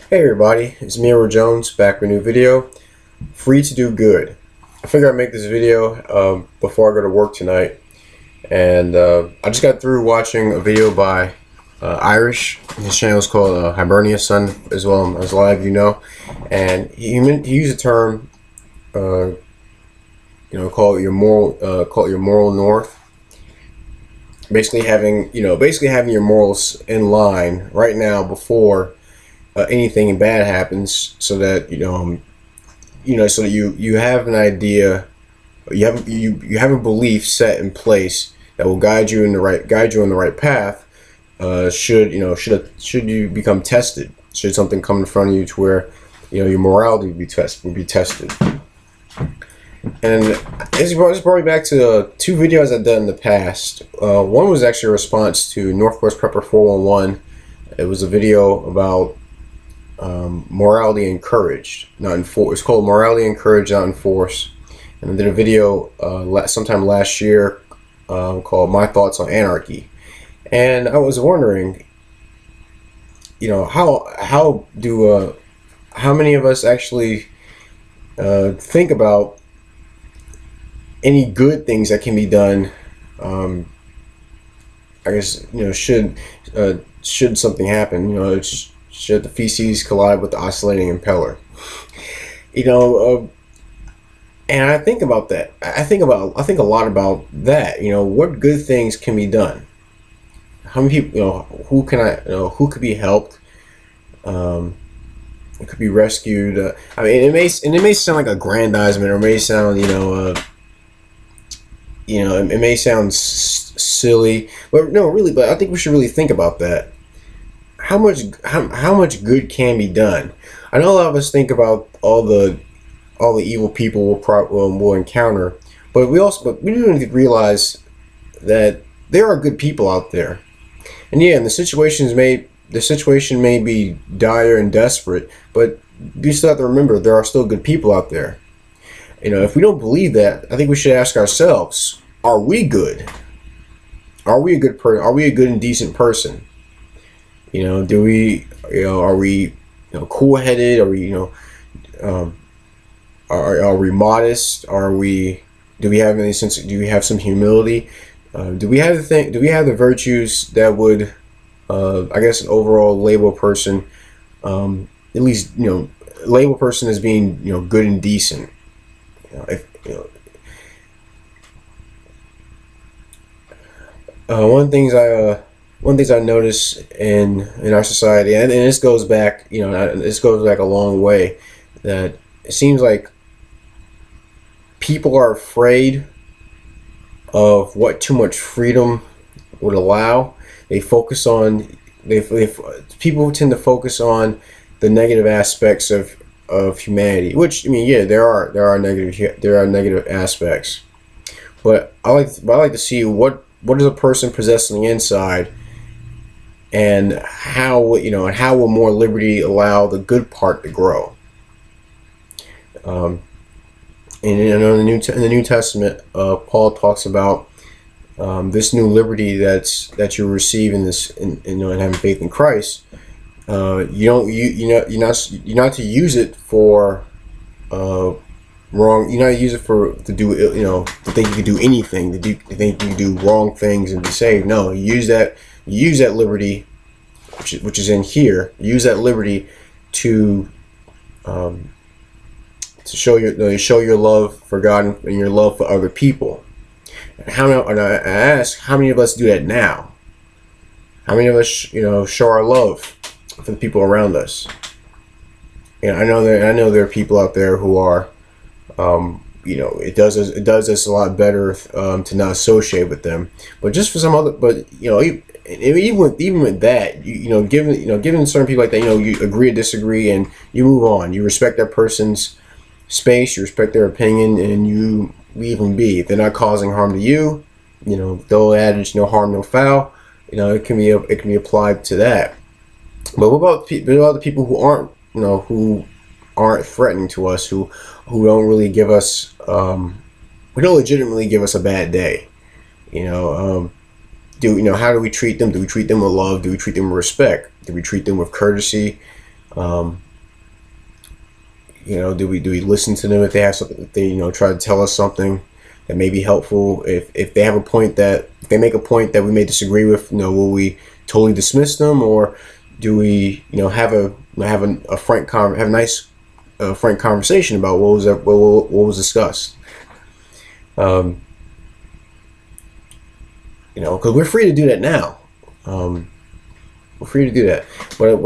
Hey everybody, it's me, Edward Jones, back with a new video. Free to do good. I figured I'd make this video before I go to work tonight. And I just got through watching a video by Irish. His channel is called Hibernia's Son, as well as a lot of you know. And he used the term, call it your moral north. Basically having your morals in line right now before anything bad happens, so that so that you have an idea, you have a belief set in place that will guide you on the right path. Should you become tested? Should something come in front of you to where your morality will be tested? And this brought me back to two videos I've done in the past. One was actually a response to Northwest Prepper 411. It was a video about morality encouraged, not enforced. It's called Morality Encouraged, Not Enforced. And I did a video sometime last year called My Thoughts on Anarchy. And I was wondering, how many of us actually think about any good things that can be done? I guess should something happen, should the feces collide with the oscillating impeller? And I think about that. I think a lot about that. What good things can be done? How many people? Who could be helped? It could be rescued. I mean, it may sound like aggrandizement, or it may sound, it may sound silly, but no, really. But I think we should really think about that. How much good can be done? I know a lot of us think about all the evil people we'll encounter, but we do need to realize that there are good people out there. And yeah, and the situation may be dire and desperate, but you still have to remember there are still good people out there. If we don't believe that, I think we should ask ourselves: are we good? Are we a good person? Are we a good and decent person? Do we, are we, cool-headed? Are we, are we modest? Do we have any sense? Do we have some humility? Do we have the virtues that would, I guess, an overall label a person, at least, label a person as being, good and decent? If, one things I notice in our society, and this goes back, a long way, that it seems like people are afraid of what too much freedom would allow. People tend to focus on the negative aspects of humanity, which, I mean, yeah, there are negative aspects, but I like to see what is a person possessing inside, and how will more liberty allow the good part to grow. And in the New Testament, Paul talks about this new liberty that you receive in having faith in Christ. You're not to use it for wrong. You're not to use it to do, to think you can do anything, to think you can do wrong things and be saved. No, you use that liberty, which is in here. Use that liberty to show your love for God and your love for other people. And I ask, how many of us do that now? How many of us, show our love for the people around us? And I know there are people out there who are, it does us a lot better to not associate with them. But just for some other, but even with that, given certain people like that, you agree to disagree and you move on. You respect that person's space, you respect their opinion, and you leave them be. If they're not causing harm to you, the old adage, no harm, no foul. It can be applied to that. But what about the people who aren't threatening to us, who don't really give us, who don't legitimately give us a bad day? How do we treat them? Do we treat them with love? Do we treat them with respect? Do we treat them with courtesy? Um, do we listen to them if they have something? If they try to tell us something that may be helpful. If they have a point that if they make a point that we may disagree with, will we totally dismiss them, or do we have a have a nice frank conversation about what was discussed? Um, because we're free to do that now. We're free to do that. But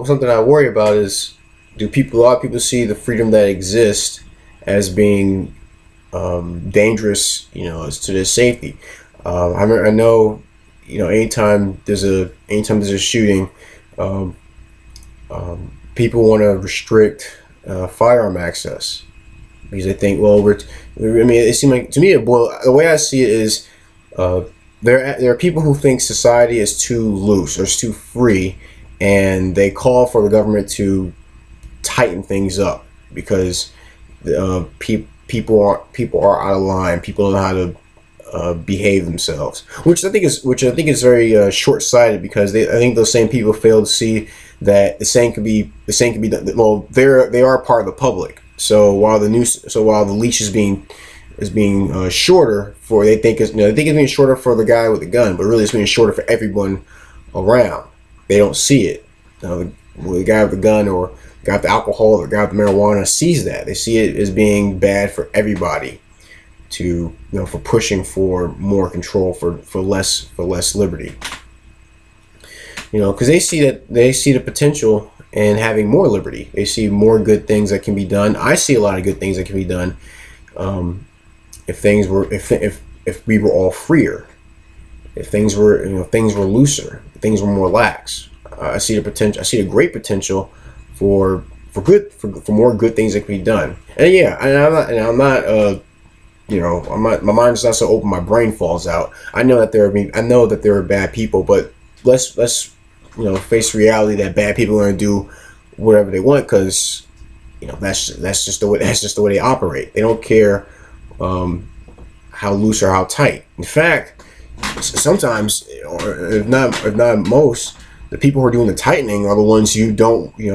something I worry about is, a lot of people see the freedom that exists as being dangerous, as to their safety. I know, anytime there's a shooting, um, people want to restrict firearm access because they think, well, it seems like to me, the way I see it is, uh, there are people who think society is too loose or it's too free, and they call for the government to tighten things up because people are out of line. People don't know how to behave themselves, which I think is very short sighted, because I think those same people fail to see that the same can be done. Well, they are part of the public. So while the leash is being shorter for they think it's being shorter for the guy with the gun, but really it's being shorter for everyone around. They don't see it. The guy with the gun, or the guy with the alcohol, or the guy with the marijuana sees that. They see it as being bad for everybody, for pushing for more control, for less liberty. Because they see the potential in having more liberty. They see more good things that can be done. I see a lot of good things that can be done. If we were all freer, if things were looser, if things were more lax. I see the potential. I see a great potential for more good things that can be done. And yeah, I'm not my mind's not so open my brain falls out. I know that there are bad people, but let's face reality that bad people are going to do whatever they want, because that's just the way they operate. They don't care how loose or how tight. In fact, sometimes, or if not most, the people who are doing the tightening are the ones you don't want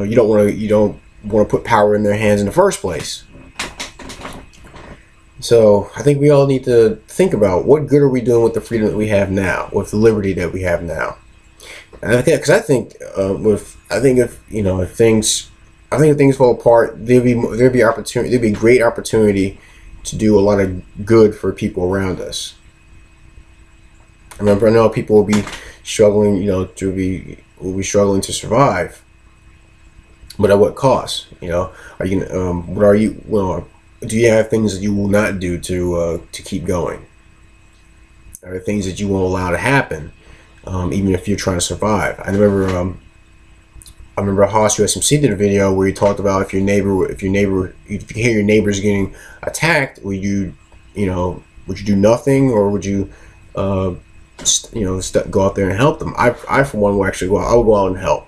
to put power in their hands in the first place. So I think we all need to think about what good are we doing with the freedom that we have now, with the liberty that we have now. And if things fall apart, there'll be a great opportunity to do a lot of good for people around us. I know people will be struggling, will be struggling to survive, but at what cost? Are you what are you? Do you have things that you will not do to keep going? Are there things that you won't allow to happen, even if you're trying to survive? I remember Haas USMC did a video where he talked about if you hear your neighbors getting attacked, would you do nothing, or would you go out there and help them? I for one will actually go out. I will go out and help.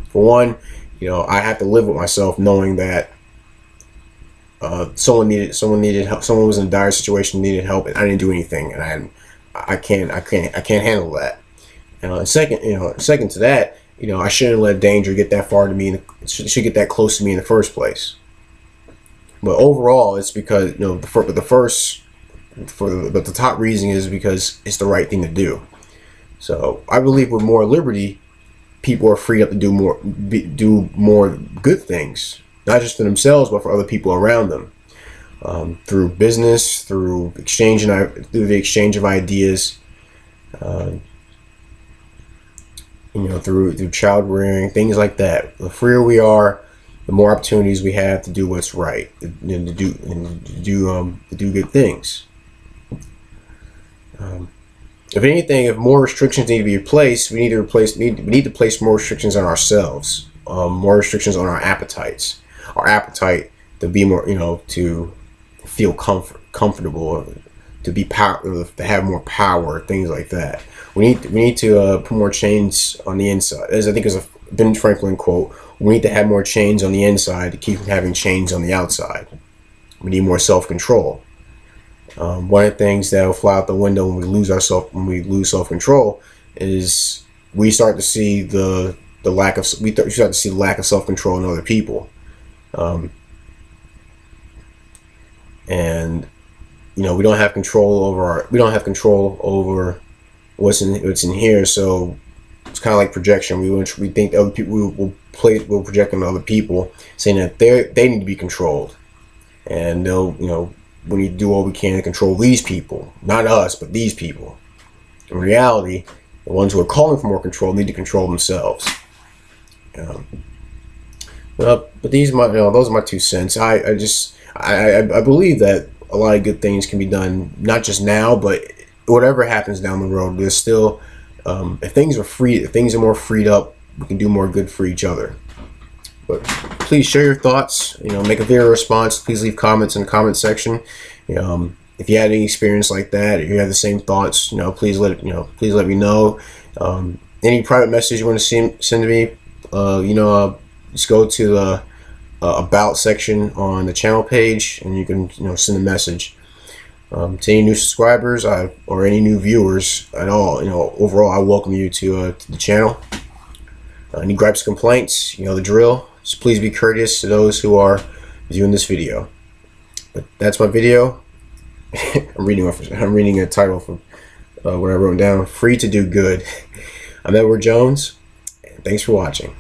For one, I have to live with myself knowing that someone needed help. Someone was in a dire situation, needed help, and I didn't do anything, and I can't handle that. Second to that, I shouldn't let danger get that far to me. Should get that close to me in the first place. But overall, it's because the top reason is because it's the right thing to do. So I believe with more liberty, people are freed up to do more good things, not just for themselves, but for other people around them, through business, through the exchange of ideas, through child rearing, things like that. The freer we are, the more opportunities we have to do what's right, and to do good things. If anything, if more restrictions need to be replaced, we need to place more restrictions on ourselves, more restrictions on our appetites. Our appetite to be more, to feel comfortable, to be to have more power, things like that. We need to put more chains on the inside. As I think is a Ben Franklin quote, we need to have more chains on the inside to keep having chains on the outside. We need more self-control. One of the things that will fly out the window when we lose self-control is we start to see the the lack of we start to see the lack of self-control in other people, and we don't have control over what's in here. So it's kind of like projection. We think other people will project on other people, saying that they need to be controlled, and we need to do all we can to control these people, not us, but these people. In reality, the ones who are calling for more control need to control themselves. But those are my 2 cents. I believe that a lot of good things can be done, not just now, but whatever happens down the road. There's still, if things are more freed up, we can do more good for each other. But please share your thoughts. Make a video response. Please leave comments in the comment section. If you had any experience like that, or you have the same thoughts, please let me know. Any private message you want to send to me, just go to the about section on the channel page, and you can send a message. To any new subscribers or any new viewers at all, overall, I welcome you to the channel. Any gripes, complaints, the drill. So please be courteous to those who are viewing this video. But that's my video. I'm reading a title from what I wrote down. Free to do good. I'm Edward Jones, and thanks for watching.